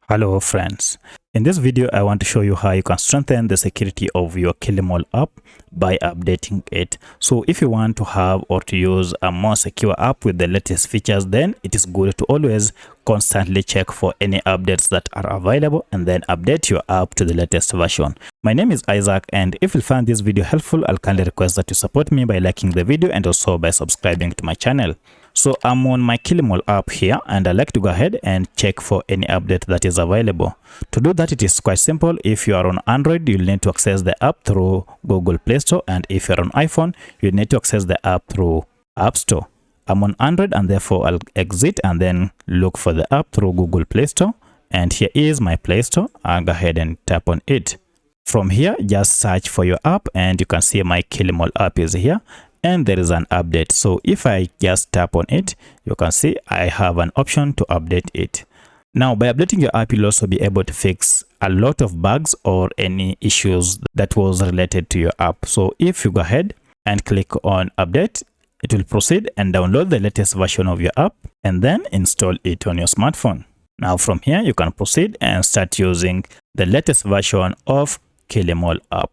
Hello friends, in this video I want to show you how you can strengthen the security of your Kilimall app by updating it. So if you want to have or to use a more secure app with the latest features, then it is good to always constantly check for any updates that are available and then update your app to the latest version. My name is Isaac, and if you find this video helpful, I'll kindly request that you support me by liking the video and also by subscribing to my channel. So I'm on my Kilimall app here, and I like to go ahead and check for any update that is available. To do that, it is quite simple. If you are on Android, you'll need to access the app through Google Play Store, and if you're on iPhone, you need to access the app through App Store. I'm on Android, and therefore I'll exit and then look for the app through Google Play Store. And here is my Play Store. I'll go ahead and tap on it. From here, just search for your app, and you can see my Kilimall app is here. And there is an update. So if I just tap on it, you can see I have an option to update it. Now, by updating your app, you'll also be able to fix a lot of bugs or any issues that was related to your app. So if you go ahead and click on update, it will proceed and download the latest version of your app and then install it on your smartphone. Now from here, you can proceed and start using the latest version of Kilimall app.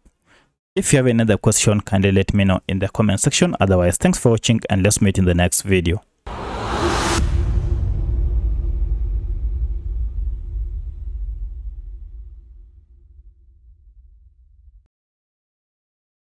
If you have another question, kindly let me know in the comment section. Otherwise, thanks for watching, and let's meet in the next video.